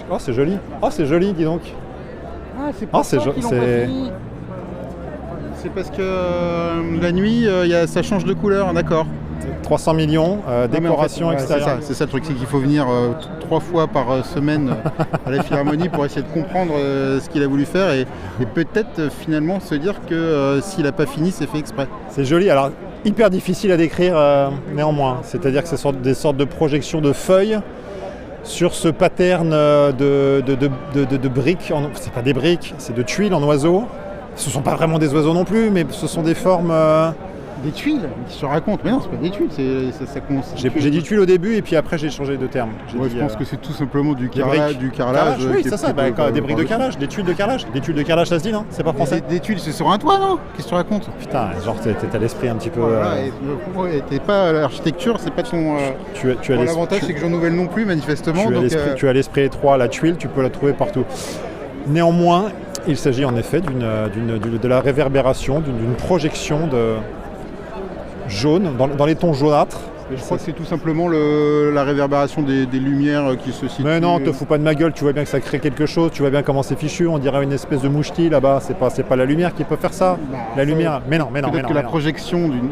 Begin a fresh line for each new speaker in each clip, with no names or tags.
Oh, c'est joli. Oh, c'est joli, dis donc.
Ah, c'est pour ça qu'ils l'ont pas fini. C'est parce que la nuit, ça change de couleur, d'accord.
300 millions, décoration
en fait,
extérieure.
c'est ça le truc, c'est qu'il faut venir 3 fois par semaine à la Philharmonie pour essayer de comprendre ce qu'il a voulu faire et peut-être finalement se dire que s'il n'a pas fini, c'est fait exprès.
C'est joli, alors hyper difficile à décrire néanmoins. C'est-à-dire que c'est des sortes de projections de feuilles sur ce pattern de briques. C'est pas des briques, c'est de tuiles en oiseaux. Ce ne sont pas vraiment des oiseaux non plus, mais ce sont des formes...
Des tuiles qui se racontent, mais non, c'est pas des tuiles,
J'ai dit tuiles au début et puis après j'ai changé de terme.
Je pense que c'est tout simplement du carrelage.
Oui, c'est ça, des briques de carrelage, des tuiles de carrelage. Des tuiles de carrelage, ça se dit, non? C'est pas français?
Des tuiles, c'est sur un toit, non? Qu'est-ce que tu racontes?
Putain, genre t'as l'esprit un petit peu...
t'es pas l'architecture, c'est pas ton... L'avantage, c'est que Jean Nouvel non plus, manifestement.
Tu as l'esprit étroit, la tuile, tu peux la trouver partout. Néanmoins, il s'agit en effet de la réverbération, d'une projection de jaune, dans les tons jaunâtres.
Je crois que c'est tout simplement la réverbération des lumières qui se situent.
Mais non, te fous pas de ma gueule, tu vois bien que ça crée quelque chose, tu vois bien comment c'est fichu, on dirait une espèce de mouchetis là-bas, c'est pas la lumière qui peut faire ça. La lumière, mais non.
Peut-être que la projection d'une...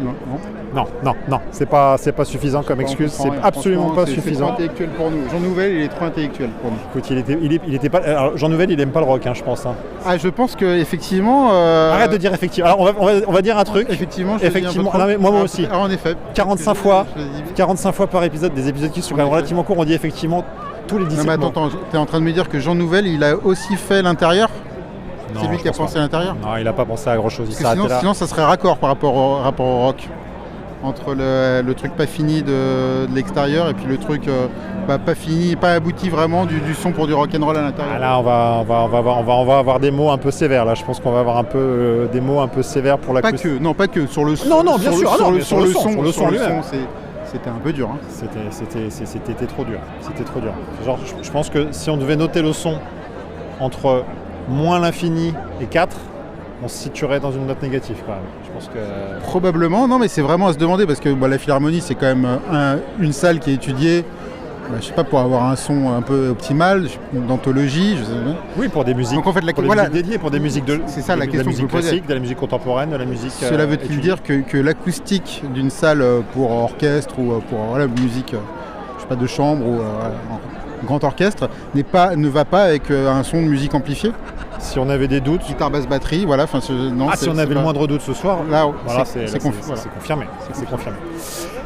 Non, c'est pas suffisant comme excuse, c'est absolument pas suffisant.
C'est trop intellectuel pour nous. Jean Nouvel, il est trop intellectuel pour nous.
Écoute, il était pas... Alors, Jean Nouvel, il aime pas le rock, je pense.
Ah, je pense qu'effectivement...
Arrête de dire effectivement. Alors, on va dire un truc.
Effectivement,
non, mais moi aussi.
Alors, en effet.
45 fois par épisode, des épisodes qui sont quand même relativement courts, on dit effectivement tous les 17 mots.
Non, mais attends, t'es en train de me dire que Jean Nouvel, il a aussi fait l'intérieur? C'est lui qui a pensé à l'intérieur?
Non, il a pas pensé à grand chose.
Sinon, ça serait raccord par rapport au rock. Entre le truc pas fini de l'extérieur et puis le truc pas fini, pas abouti vraiment du son pour du rock'n'roll à l'intérieur.
Ah là, on va avoir des mots un peu sévères. Là, je pense qu'on va avoir un peu des mots un peu sévères pour la
pas que sur le son.
Non, bien sûr.
Sur le son, c'était un peu dur. Hein.
C'était trop dur. C'était trop dur. Genre, je pense que si on devait noter le son entre moins l'infini et 4, on se situerait dans une note négative quand même. Je pense que...
Probablement, non mais c'est vraiment à se demander parce que la Philharmonie c'est quand même une salle qui est étudiée, je sais pas, pour avoir un son un peu optimal, d'anthologie.
Oui, pour des musiques.
Donc en fait,
musiques dédiées, pour des musiques de...
C'est ça la question que je me posais.
Classique, de la musique contemporaine, de la musique...
Cela veut-il dire que l'acoustique d'une salle pour orchestre ou pour musique, je sais pas, de chambre ou grand orchestre ne va pas avec un son de musique amplifiée?
Si on avait des doutes...
Guitare, basse, batterie, voilà.
Si on avait le moindre doute ce soir,
là,
c'est confirmé. C'est confirmé.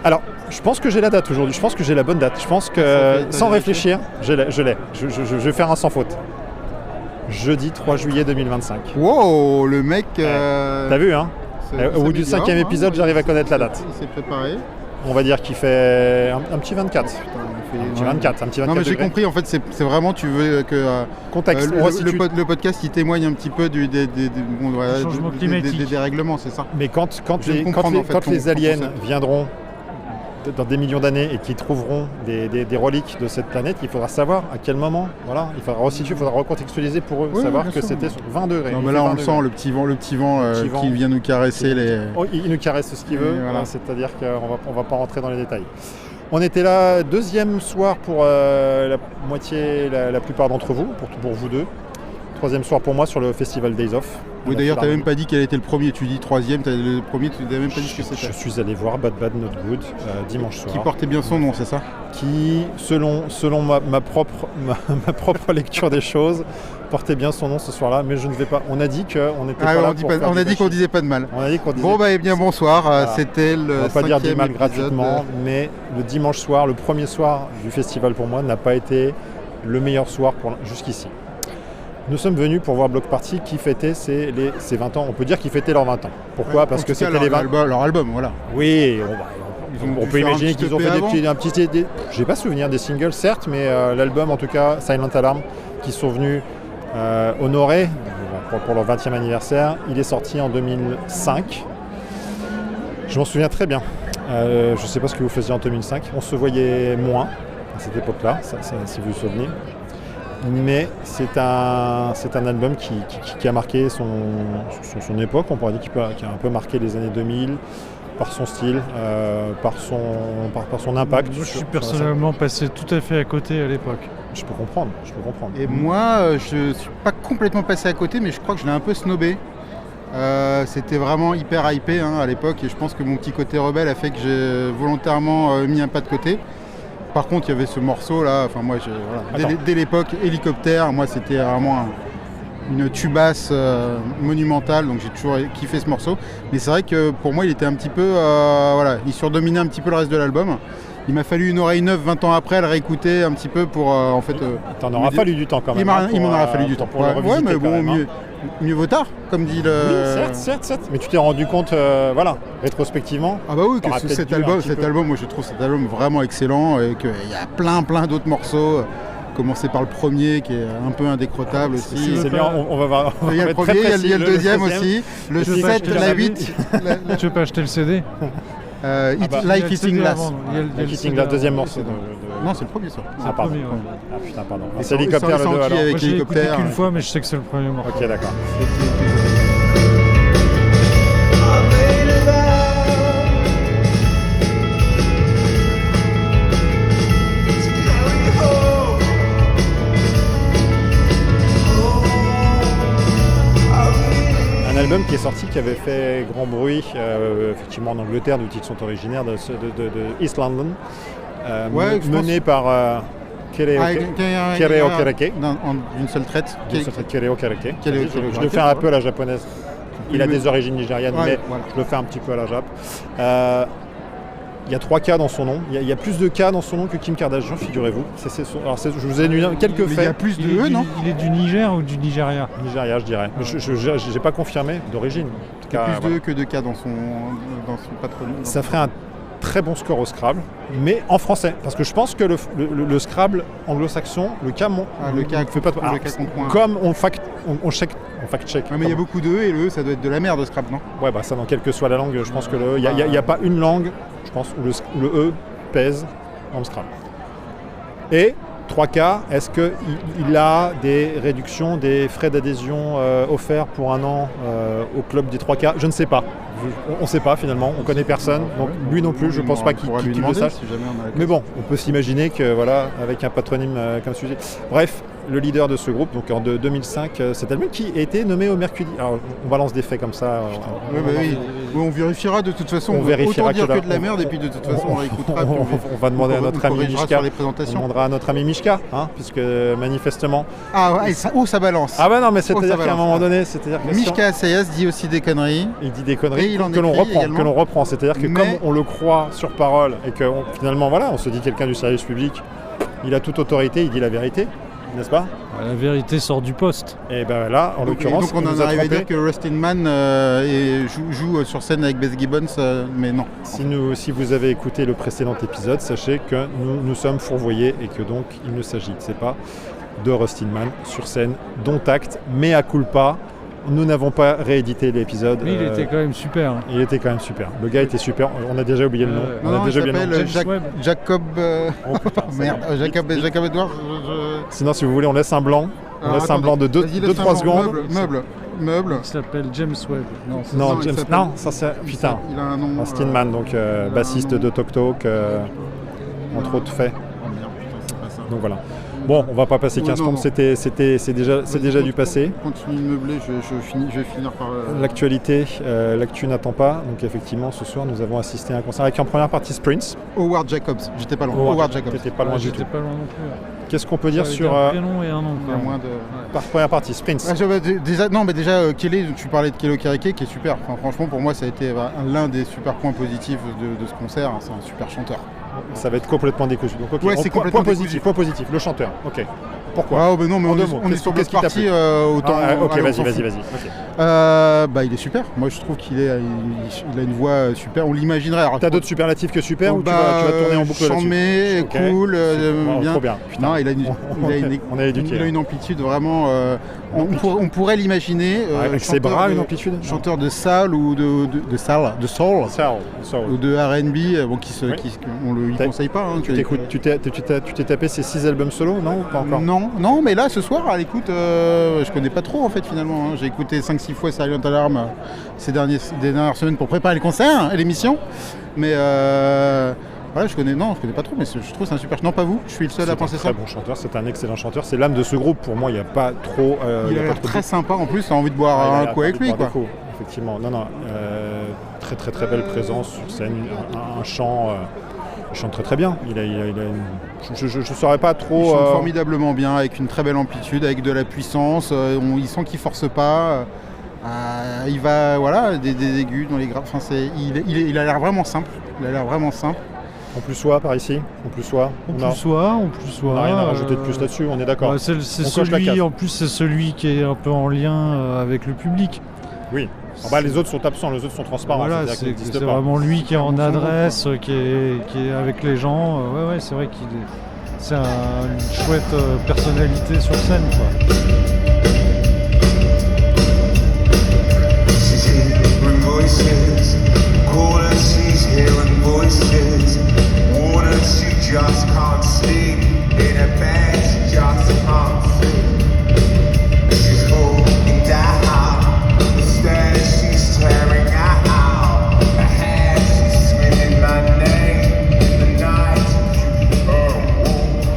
Alors, je pense que j'ai la date aujourd'hui. Je pense que j'ai la bonne date. Je pense que, sans réfléchir, je l'ai. Je vais faire un sans faute. Jeudi 3 juillet 2025.
Wow, le mec...
T'as vu, hein? Au bout du 5e épisode, j'arrive à connaître la date.
Il s'est préparé.
On va dire qu'il fait un petit 24. Un petit 24
non mais j'ai compris, en fait c'est vraiment, tu veux que
contexte.
Le podcast il témoigne un petit peu des dérèglements, c'est ça.
Mais quand les aliens viendront dans des millions d'années et qui trouveront des reliques de cette planète, il faudra savoir à quel moment, voilà, il faudra resituer, il faudra recontextualiser pour eux, savoir que c'était 20 degrés.
Non mais là on le sent, le petit vent qui vient nous caresser
il nous caresse ce qu'il veut, voilà. C'est-à-dire qu'on va pas rentrer dans les détails. On était là deuxième soir pour la moitié, la plupart d'entre vous, pour vous deux. Troisième soir pour moi sur le festival Days Off.
Oui, d'ailleurs, tu n'as même pas dit quel était le premier. Tu dis troisième, le premier, tu n'as même pas dit ce que c'était.
Je suis allé voir Bad Bad Not Good dimanche soir.
Qui portait bien son nom, c'est ça?
Qui, selon ma propre lecture des choses, portait bien son nom ce soir-là, mais je ne vais pas. On a dit qu'on était pas là pour faire
on a dit qu'on disait pas de mal.
On a dit qu'on disait...
Bon, eh bien, bonsoir. Voilà. C'était le 5e épisode. On va pas dire du mal gratuitement, mais le dimanche soir, le premier soir du festival pour moi, n'a pas été le meilleur soir jusqu'ici. Nous sommes venus pour voir Bloc Party qui fêtait ses 20 ans. On peut dire qu'ils fêtaient leurs 20 ans. Pourquoi? Parce que c'était les 20 ans. Leur album, voilà.
Oui, on peut imaginer qu'ils ont fait un petit... J'ai pas souvenir des singles, certes, mais l'album, en tout cas, Silent Alarm, qui sont venus honorer pour leur 20e anniversaire. Il est sorti en 2005. Je m'en souviens très bien. Je ne sais pas ce que vous faisiez en 2005. On se voyait moins à cette époque-là, si vous vous souvenez. Mais c'est un album qui a marqué son époque, on pourrait dire qu'il a un peu marqué les années 2000, par son style, par son impact.
Moi, je suis personnellement passé tout à fait à côté à l'époque.
Je peux comprendre.
Et moi, je suis pas complètement passé à côté, mais je crois que je l'ai un peu snobé. C'était vraiment hyper hypé à l'époque, et je pense que mon petit côté rebelle a fait que j'ai volontairement mis un pas de côté. Par contre, il y avait ce morceau là, enfin moi, dès l'époque hélicoptère, moi c'était vraiment une tubasse monumentale, donc j'ai toujours kiffé ce morceau. Mais c'est vrai que pour moi, il était un petit peu, il surdominait un petit peu le reste de l'album. Il m'a fallu une oreille neuve 20 ans après, le réécouter un petit peu pour en fait.
T'en auras fallu du temps quand même.
Il m'en aura fallu du temps.
Pour le revisiter
mais bon, mieux vaut tard, comme dit le.
Oui, certes. Mais tu t'es rendu compte, rétrospectivement.
Ah bah oui, que cet album, moi je trouve cet album vraiment excellent, et qu'il y a plein d'autres morceaux. Commencer par le premier qui est un peu indécrottable aussi.
C'est bien, on va voir.
Il y a le premier, il y a le deuxième aussi, le 7, la 8.
Tu veux pas acheter le CD?
Life is in Glass.
Life is in Glass, deuxième morceau.
Non, c'est le premier ça.
Pardon. Ah putain, pardon. C'est Hélicoptère le 2 alors.
Moi je l'ai écouté qu'une fois, mais je sais que c'est le premier morceau.
Ok, d'accord. Un album qui est sorti, qui avait fait grand bruit, effectivement en Angleterre, d'où ils sont originaires, de East London, mené par Kere Okereke.
En une seule traite.
Kere Okereke. Je le fais un peu à la japonaise. Il a des origines nigérianes, mais je le fais un petit peu à la Jap. Il y a 3 K dans son nom. Il y a plus de K dans son nom que Kim Kardashian, figurez-vous. Je vous ai énuméré quelques faits.
Il y a plus de E, non?
Il est du Niger ou du Nigeria?
Nigeria, je dirais. Mais je n'ai pas confirmé d'origine.
Il y a plus de E que de K dans son patronyme.
Ça ferait un très bon score au Scrabble, mais en français. Parce que je pense que le Scrabble anglo-saxon, le K,
fait pas
comme on fact-check.
Mais il y a beaucoup de E, et le E, ça doit être de la merde, au Scrabble, non?
Ouais, ça, dans quelle que soit la langue, je pense que le E, il n'y a pas une langue, je pense, où le E pèse dans le Scrabble. Et 3K, est-ce qu'il a des réductions, des frais d'adhésion offerts pour un an au club des 3K? Je ne sais pas. On ne sait pas finalement, on ne connaît personne, donc lui non plus, je ne pense pas qu'il le sache. Mais bon, on peut s'imaginer que avec un patronyme comme celui-ci. Bref, le leader de ce groupe, donc en 2005, cet album qui a été nommé au Mercredi. Alors on balance des faits comme ça.
On vérifiera de toute façon.
On vérifiera
autant dire que de la merde, et puis de toute façon on réécoutera.
On va demander à notre ami Mishka.
On
demandera à notre ami Mishka, puisque manifestement.
Ça balance.
Ah bah non, mais c'est-à-dire qu'à un moment donné,
Mishka Assayas dit aussi des conneries.
Il dit des conneries que l'on reprend. C'est-à-dire que comme on le croit sur parole et que finalement on se dit quelqu'un du service public, il a toute autorité, il dit la vérité. N'est-ce pas?
La vérité sort du poste.
Et ben là, en l'occurrence,
donc on en arrive à dire que Rustin Man joue sur scène avec Beth Gibbons, mais non.
Si vous avez écouté le précédent épisode, sachez que nous sommes fourvoyés et que donc il ne s'agit pas de Rustin Man sur scène, dont acte, mea culpa. Nous n'avons pas réédité l'épisode.
Mais il était quand même super.
Il était quand même super. Le gars était super. On a déjà oublié le nom.
Il s'appelle Jacob... Merde, Jacob Edwards.
Sinon, si vous voulez, on laisse un blanc. On laisse un blanc de 2-3 secondes.
Meuble.
Il s'appelle James Webb.
Non, ça c'est... Putain.
Il a un nom...
Austin Mann, donc bassiste de Tok Tok, entre autres faits. Donc voilà. Bon, on va pas passer 15 secondes, c'est déjà du passé.
Continue de meubler, je vais finir par...
L'actualité, l'actu n'attend pas. Donc effectivement, ce soir, nous avons assisté à un concert avec en première partie Prince.
Howard Jacobs, j'étais pas loin.
Howard Jacobs. T'étais pas loin du tout.
J'étais pas loin non plus.
Qu'est-ce qu'on peut dire sur...
Un prénom et un nom.
Par première partie, Prince.
Déjà, Kelly, tu parlais de Kelly Okereke, qui est super. Enfin, franchement, pour moi, ça a été l'un des super points positifs de ce concert. C'est un super chanteur.
Ça va être complètement décousu. Donc, okay.
C'est complètement décousu.
Point positif, le chanteur. Ok. Pourquoi?
Non, mais on est sur cette partie autant.
Ok, vas-y. Okay.
Il est super. Moi, je trouve qu'il a une voix super. On l'imaginerait.
T'as d'autres superlatifs que super ou tu vas tourner en boucle là-dessus?
Charmé, cool, bien.
Trop bien.
Non, il a une amplitude vraiment. On pourrait l'imaginer.
Avec ses bras, une amplitude.
Chanteur de soul ou de soul. Ou de R&B, on le conseille pas.
Tu t'es tapé ces 6 albums solo, non? Pas encore.
Non, mais là ce soir à l'écoute, je connais pas trop en fait finalement. J'ai écouté 5-6 6 fois Silent Alarm ces dernières semaines pour préparer le concert et l'émission. Mais voilà, je connais pas trop, mais je trouve que c'est un super. Non, pas vous, je suis le seul à penser ça.
C'est un très bon chanteur, c'est un excellent chanteur. C'est l'âme de ce groupe. Pour moi, il n'y a pas trop.
Il a l'air très sympa en plus, t'as envie de boire un coup avec lui, quoi.
Effectivement, très très très belle présence sur scène, un chant. Il chante très très bien. Je ne saurais pas trop.
Il chante formidablement bien, avec une très belle amplitude, avec de la puissance. Il sent qu'il force pas. Il va des aigus dans les graves. Enfin, il a l'air vraiment simple.
En plus soi par ici. En plus soi.
On n'a
rien à rajouter de plus là-dessus. On est d'accord.
C'est celui qui est un peu en lien avec le public.
Oui. Les autres sont absents, les autres sont transparents.
Voilà, c'est vraiment lui qui est en adresse, qui est avec les gens. C'est vrai c'est une chouette personnalité sur scène, quoi.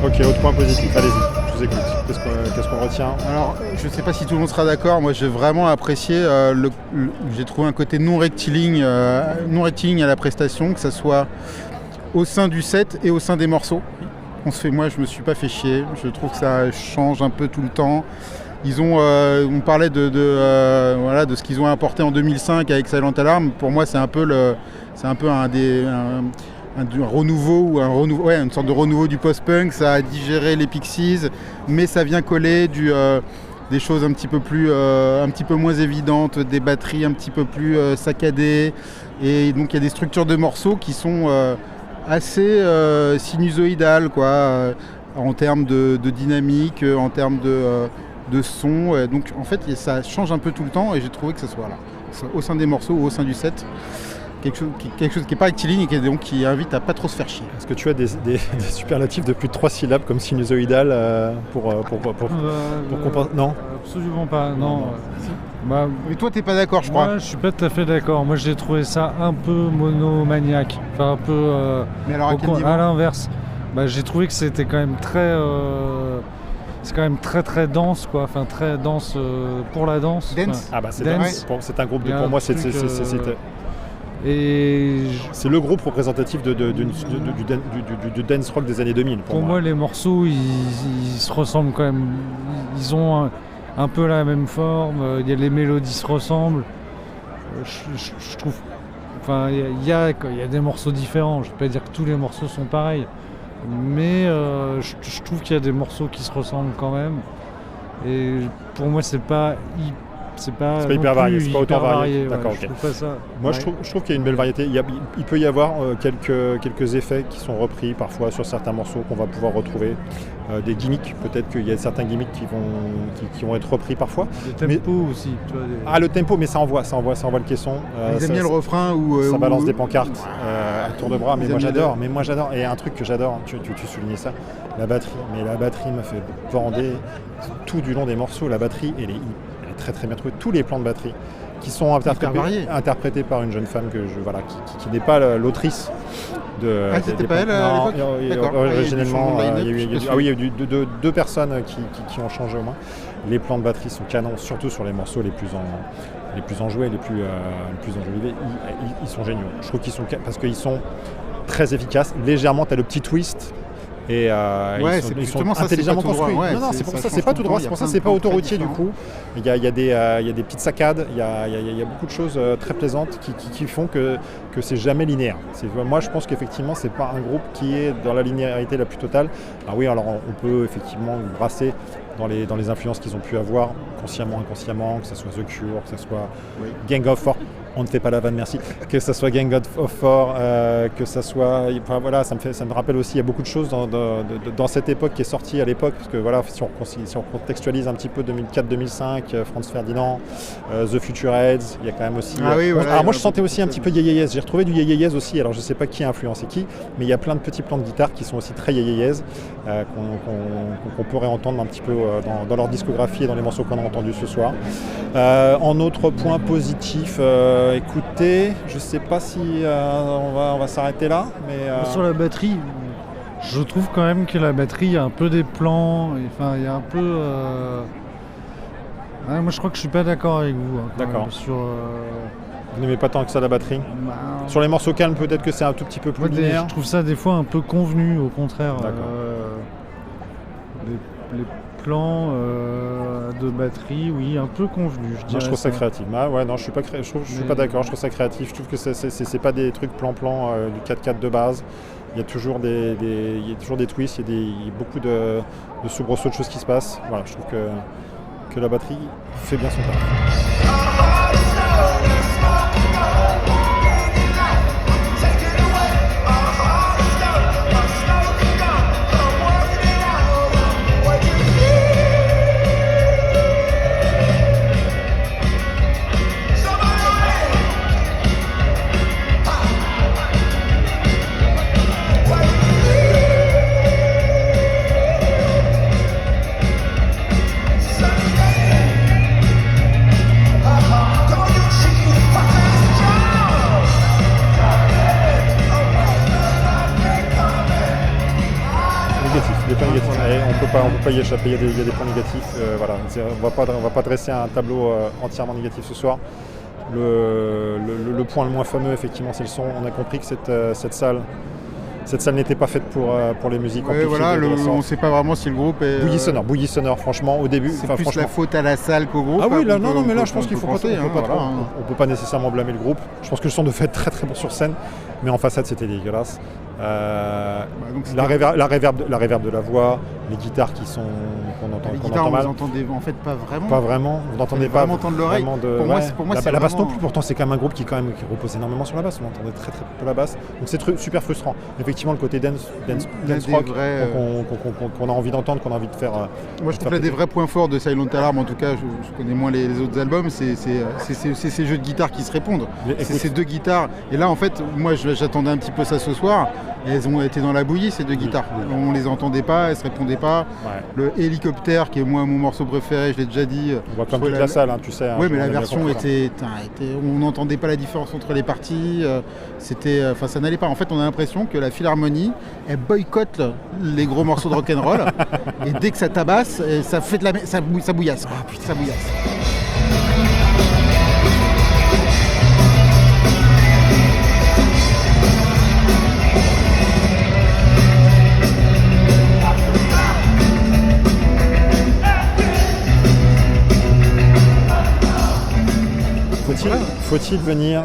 Ok, autre point positif, allez-y, je vous écoute. Qu'est-ce qu'on retient ?
Alors, je ne sais pas si tout le monde sera d'accord, moi j'ai vraiment apprécié, j'ai trouvé un côté non rectiligne à la prestation, que ce soit au sein du set et au sein des morceaux. Moi je me suis pas fait chier, je trouve que ça change un peu tout le temps. On parlait de ce qu'ils ont apporté en 2005 avec Silent Alarm. Pour moi c'est un peu un renouveau une sorte de renouveau du post-punk. Ça a digéré les Pixies, mais ça vient coller des choses un petit peu moins évidentes, des batteries un petit peu plus saccadées, et donc il y a des structures de morceaux qui sont assez sinusoïdales, quoi, en termes de dynamique, en termes de son. Donc en fait ça change un peu tout le temps, et j'ai trouvé que ce soit là, au sein des morceaux ou au sein du set, quelque chose qui n'est pas rectiligne et donc qui invite à pas trop se faire chier.
Est-ce que tu as des superlatifs de plus de 3 syllabes comme sinusoïdal pour compenser ? Non,
absolument pas, non.
Mais toi t'es pas d'accord, je crois.
Moi je suis pas tout à fait d'accord. Moi j'ai trouvé ça un peu monomaniaque, enfin un peu
mais alors
à l'inverse. J'ai trouvé que c'était quand même c'est quand même très très dense, quoi. Enfin très dense pour la danse.
Dance.
C'est dense. C'est un groupe pour moi c'est le groupe représentatif du dance rock des années 2000.
Pour moi, les morceaux, ils se ressemblent quand même. Ils ont un peu la même forme. Les mélodies se ressemblent. Je trouve. Enfin, il y a des morceaux différents. Je ne vais pas dire que tous les morceaux sont pareils, mais je trouve qu'il y a des morceaux qui se ressemblent quand même. Et pour moi, c'est pas hyper varié, c'est pas autant varié.
D'accord,
ok. Pas ça.
Moi, je trouve qu'il y a une belle variété. Il peut y avoir quelques effets qui sont repris parfois sur certains morceaux qu'on va pouvoir retrouver. Des gimmicks, peut-être qu'il y a certains gimmicks qui vont être repris parfois.
Le tempo aussi. Tu vois,
le tempo, mais ça envoie le caisson.
Ils aiment bien le refrain où
ça balance des pancartes à tour de bras. Mais moi j'adore. Et un truc que j'adore, tu soulignais ça, la batterie. Mais la batterie m'a fait bander tout du long des morceaux. La batterie, elle est très très bien trouvé, tous les plans de batterie qui sont interprétés par une jeune femme qui n'est pas l'autrice de.
C'était pas elle à l'époque.
Originellement, il y a eu deux personnes qui ont changé au moins. Les plans de batterie sont canons, surtout sur les morceaux les plus enjoués, les plus enjolivés. Ils sont géniaux. Je trouve parce qu'ils sont très efficaces. Légèrement, tu as le petit twist. Et ils sont intelligemment construits. C'est pour ça, c'est pas tout droit, c'est pour ça, c'est pas autoroutier du coup. Il y a des petites saccades, il y a beaucoup de choses très plaisantes qui font que c'est jamais linéaire. Moi, je pense qu'effectivement, c'est pas un groupe qui est dans la linéarité la plus totale. Alors on peut effectivement brasser dans les influences qu'ils ont pu avoir, consciemment, inconsciemment, que ce soit The Cure, que ce soit Gang of Four. On ne fait pas la vanne, merci. Que ça soit Gang of Four, que ça soit... ça me rappelle aussi, il y a beaucoup de choses dans cette époque qui est sortie à l'époque, parce que si on contextualise un petit peu 2004-2005, Franz Ferdinand, The Future Heads, il y a quand même aussi... moi je sentais aussi un petit peu Ye Ye Yes, j'ai retrouvé du Ye Ye Yes aussi, alors je ne sais pas qui a influencé qui, mais il y a plein de petits plans de guitare qui sont aussi très Ye Ye Yes, qu'on pourrait entendre un petit peu dans leur discographie et dans les morceaux qu'on a entendus ce soir. En autre point positif, écoutez, je ne sais pas si on va s'arrêter là. Mais,
Sur la batterie, je trouve quand même que la batterie, il y a un peu des plans, enfin il y a un peu... Ouais, moi je crois que je suis pas d'accord avec vous.
D'accord.
Sur,
Vous n'aimez pas tant que ça la batterie? Sur les morceaux calmes, peut-être que c'est un tout petit peu plus linéaire.
Je trouve ça des fois un peu convenu, au contraire. Les plans de batterie, oui, un peu convenus.
Je trouve ça créatif. Non, je suis pas d'accord. Je trouve ça créatif. Je trouve que c'est pas des trucs plan-plan du 4/4 de base. Il y a toujours des twists. Il y a beaucoup de soubresauts de choses qui se passent. Voilà, je trouve que la batterie fait bien son taf. On ne peut pas y échapper, il y a des points négatifs. Voilà. On va pas dresser un tableau entièrement négatif ce soir. Le point le moins fameux, effectivement, c'est le son. On a compris que cette salle n'était pas faite pour les musiques amplifiées.
Voilà, on ne sait pas vraiment si le groupe est...
Bouillie sonore, franchement, au début...
C'est plus la faute à la salle qu'au groupe.
Ah oui, là, non, mais là, je pense qu'il faut pas... On peut pas nécessairement blâmer le groupe. Je pense que le son de fait très très bon sur scène, mais en façade, c'était dégueulasse. La réverb de la voix, les guitarres qu'on entend mal.
Vous entendez en fait pas vraiment.
Pas vraiment. Vous n'entendez pas
vraiment entendre l'oreille. Pour moi,
la basse non plus. Pourtant, c'est quand même un groupe qui repose énormément sur la basse. On entendait très très peu la basse. Donc c'est super frustrant. Effectivement, le côté dance rock qu'on a envie d'entendre, qu'on a envie de faire.
Moi, je trouve qu'il y a des vrais points forts de Silent Alarm. En tout cas, je connais moins les autres albums. C'est ces jeux de guitare qui se répondent. C'est ces deux guitares. Et là, en fait, moi, j'attendais un petit peu ça ce soir. Et elles ont été dans la bouillie, ces deux guitares. On les entendait pas, elles se répondaient pas. Ouais. Le hélicoptère, qui est moi mon morceau préféré, je l'ai déjà dit.
On voit comme toute la salle, tu sais.
Oui, mais la version on n'entendait pas la différence entre les parties. Ça n'allait pas. En fait, on a l'impression que la Philharmonie, elle boycotte les gros morceaux de rock'n'roll. Et dès que ça tabasse, ça fait ça bouillasse. Oh, putain, ça bouillasse.
Faut-il venir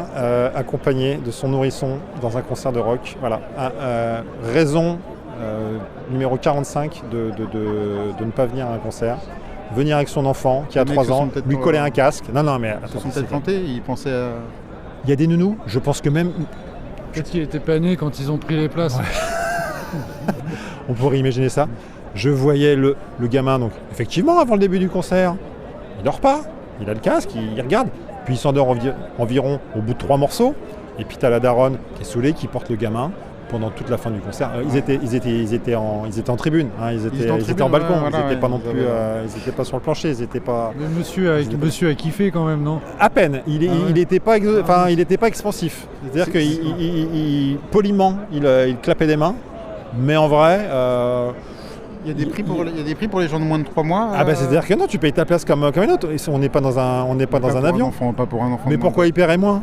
accompagné de son nourrisson dans un concert de rock? Voilà. Raison numéro 45 de ne pas venir à un concert. Venir avec son enfant qui a 3 ans, lui coller un casque. Non, mais
ils se sont peut-être plantés, ils pensaient à...
Il y a des nounous, je pense que même...
Peut-être qu'il était pas né quand ils ont pris les places. Ouais.
On pourrait imaginer ça. Je voyais le gamin, donc effectivement, avant le début du concert, il dort pas, il a le casque, il regarde. Puis il s'endort environ au bout de 3 morceaux. Et puis tu as la daronne qui est saoulée, qui porte le gamin pendant toute la fin du concert. Ils étaient en tribune, hein, ils étaient en balcon, ils n'étaient pas non plus, ils n'étaient pas sur le plancher, ils n'étaient pas.
Le monsieur a kiffé quand même, non?
À peine. Il n'était pas, expansif. C'est-à-dire que poliment, il clapait des mains, mais en vrai.
Il y a des prix pour les gens de moins de 3 mois.
C'est-à-dire que non, tu payes ta place comme une autre. On n'est pas dans un avion.
Pas pour un enfant.
Mais pourquoi il paierait moins?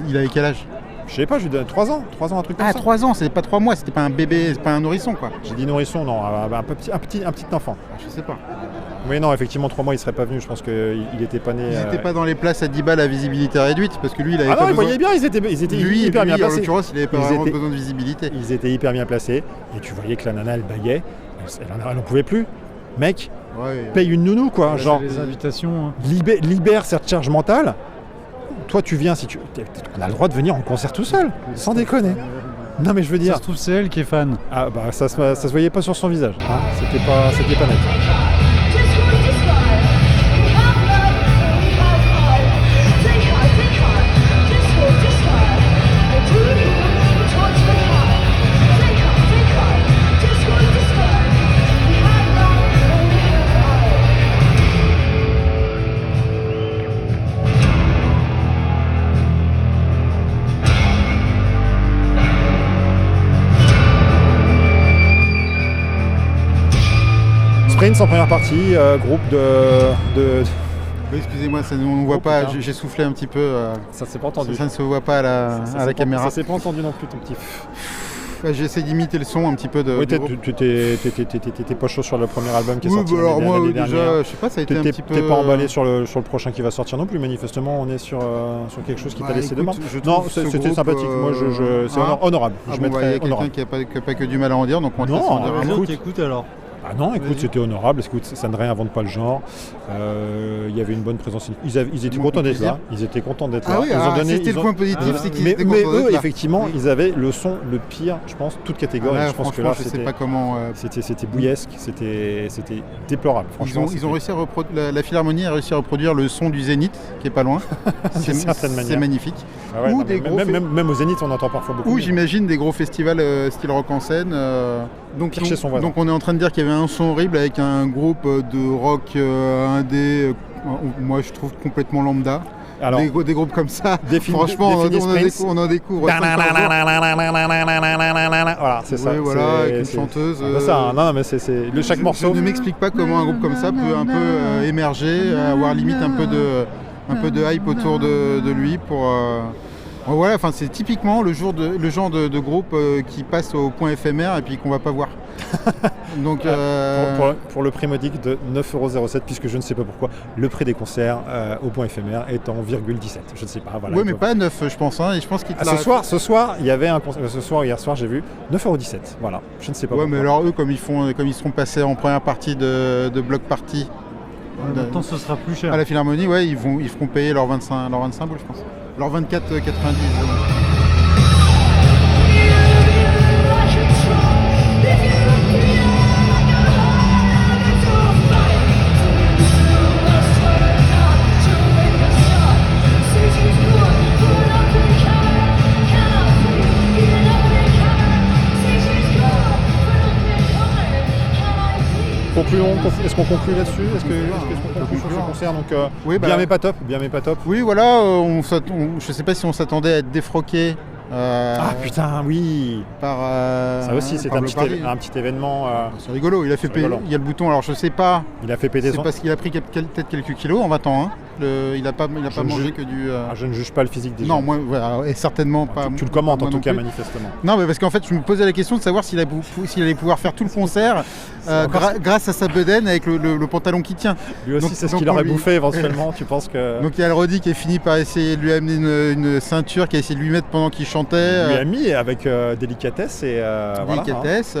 Il avait quel âge?
Je sais pas, je lui donne 3 ans, un truc comme ça.
3 ans, c'est pas 3 mois, c'était pas un bébé, c'est pas un nourrisson quoi.
J'ai dit nourrisson, non, un petit enfant.
Je sais pas.
Oui, non, effectivement, 3 mois, il serait pas venu, je pense qu'il était pas né.
Ils n'étaient pas dans les places à 10 balles à visibilité réduite, parce que lui, il avait pas
besoin.
Il
voyait bien, ils étaient hyper bien placés.
En l'occurrence, il avait pas vraiment besoin de visibilité.
Ils étaient hyper bien placés, et tu voyais que la nana, elle baillait, elle en pouvait plus. Mec, paye une nounou, quoi. Genre,
les invitations.
Libère cette charge mentale. Toi, tu viens, on a le droit de venir en concert tout seul, sans déconner. Non, mais je veux dire.
Ça se trouve, c'est elle qui est fan.
Ah, bah, ça se voyait pas sur son visage. Hein. C'était pas net. Prince en première partie, groupe de...
Oui, excusez-moi, on ne voit pas, j'ai soufflé un petit peu.
Ça ne s'est pas entendu.
Ça ne se voit pas à la caméra.
Ça ne s'est pas entendu non plus, ton petit.
J'essaie d'imiter le son un petit peu de.
Oui, t'étais pas chaud sur le premier album qui est sorti
alors moi,
l'année dernière.
déjà, je sais pas, ça a été un petit peu.
T'es pas emballé sur le prochain qui va sortir non plus, manifestement, on est sur quelque chose qui t'a laissé de marre. Non, c'était sympathique, moi c'est honorable.
Je mettrais il y a quelqu'un qui n'a pas que du mal à en dire, donc on va
Non, écoute alors.
Ah non, écoute, c'était honorable, écoute, ça ne réinvente pas le genre. Il y avait une bonne présence. Ils étaient contents d'être là. Ils étaient contents d'être là.
C'était le point positif, c'est qu'ils étaient contents
mais
d'être
eux,
là.
effectivement, ils avaient le son le pire, je pense, toute catégorie.
Là,
je pense que là,
je sais pas comment.
C'était bouillesque, c'était déplorable. Franchement,
ils ont réussi à reproduire. La Philharmonie a réussi à reproduire le son du Zénith, qui est pas loin. C'est magnifique.
Ah ouais, même au Zénith, on entend parfois beaucoup.
Ou j'imagine des gros festivals style rock en scène. Donc on est en train de dire qu'il y avait un son horrible avec un groupe de rock indé, moi je trouve complètement lambda. Alors, des groupes comme ça, franchement, on en découvre.
Voilà, c'est ça.
Oui, voilà, avec une chanteuse.
Ça, non, mais c'est chaque morceau.
Je ne m'explique pas comment un groupe comme ça peut un peu émerger, avoir limite un peu de hype autour de lui pour. Voilà, enfin c'est typiquement le genre de groupe qui passe au point éphémère et puis qu'on va pas voir. Donc
pour le prix modique de 9,07 €, puisque je ne sais pas pourquoi, le prix des concerts au point éphémère est en 0,17. Je ne sais pas. Voilà,
oui, mais pas 9, je pense. Hein, et je pense qu'il
ce soir, il y avait un concert. Hier soir, j'ai vu 9,17 €. Voilà, je ne sais pas.
Ouais,
pourquoi.
mais alors eux, comme ils seront passés en première partie de bloc party.
Maintenant, ce sera plus cher.
À la Philharmonie, ouais, ils feront payer leurs 25 boules, je pense. Leurs 24,90.
Est-ce qu'on conclut là-dessus? Est-ce qu'on conclut sur ce concert? Donc,
oui,
bien mais pas top.
Oui, voilà, je sais pas si on s'attendait à être défroqué.
Ah putain, oui.
Ça
aussi, c'est un petit événement.
C'est rigolo. Il a fait péter. Il y a le bouton. Alors je sais pas.
Il a fait péter.
C'est parce qu'il a pris peut-être quelques kilos en 20 ans. Hein. Il n'a pas mangé que du.
Je ne juge pas le physique des gens.
Non, moi, voilà, et certainement pas.
Tu le commentes en tout cas manifestement.
Non, mais parce qu'en fait, je me posais la question de savoir s'il allait pouvoir faire tout le concert grâce à sa bedaine avec le pantalon qui tient.
Lui aussi, c'est ce qu'il aurait bouffé éventuellement. Tu penses que.
Donc il y a le Roddy qui a fini par essayer de lui amener une ceinture, qui a essayé de lui mettre pendant qu'il chantait.
Il lui a mis avec délicatesse et
délicatesse,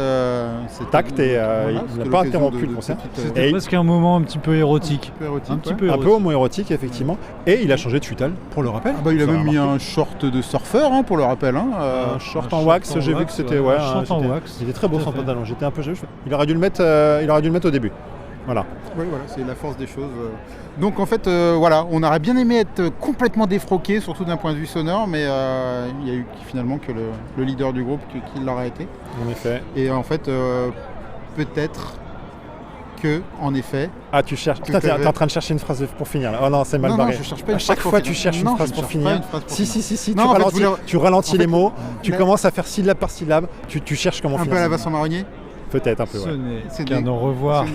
tact et il n'a pas interrompu le concert.
C'était presque un moment un petit peu érotique.
Un peu homo-érotique, effectivement. Et il a changé de futal, pour le rappel.
Il a même mis un short de surfeur, pour le rappel.
Un short en wax, j'ai vu que c'était.
Un short en wax.
Il était très beau son pantalon. J'étais un peu jaloux. Il aurait dû le mettre au début. Voilà.
Oui, voilà, c'est la force des choses. Donc en fait, voilà, on aurait bien aimé être complètement défroqué, surtout d'un point de vue sonore, mais il n'y a eu finalement que le leader du groupe qui l'aura été.
En effet.
Et en fait, peut-être que, en effet...
Ah, tu cherches... Putain, t'es en train de chercher une phrase pour finir, là. Oh non, c'est mal barré.
Non, je cherche pas
à chaque fois, tu cherches une phrase pour finir. Si, tu ralentis les mots, tu commences à faire syllabe par syllabe, tu cherches comment finir.
Un peu à la Vincent Marronnier.
Peut-être un peu, ouais.
C'est qu'un au revoir.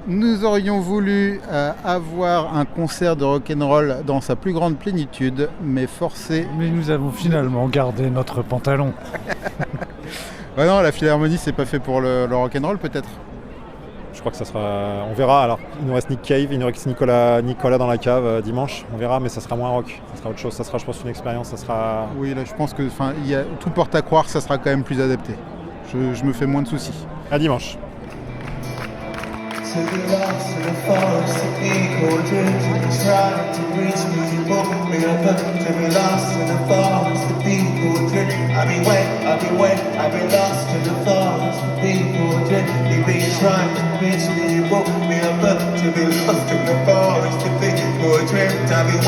Nous aurions voulu avoir un concert de rock'n'roll dans sa plus grande plénitude, mais forcé...
Mais nous avons finalement gardé notre pantalon.
Non, la Philharmonie, c'est pas fait pour le rock'n'roll, peut-être.
Je crois que ça sera... On verra, alors. Il nous reste Nick Cave, il nous reste Nicolas dans la cave dimanche. On verra, mais ça sera moins rock. Ça sera autre chose. Ça sera, je pense, une expérience. Ça sera...
Oui, là, je pense que tout porte à croire que ça sera quand même plus adapté. Je me fais moins de soucis.
À dimanche.
To the lost in the forest, the people drinking, trying to reach me, book me up. To be lost in the forest, the people drink. I've been lost in the forest, the people drink. You've been trying to reach me, book me up. To be lost in the forest, the people drink. I've been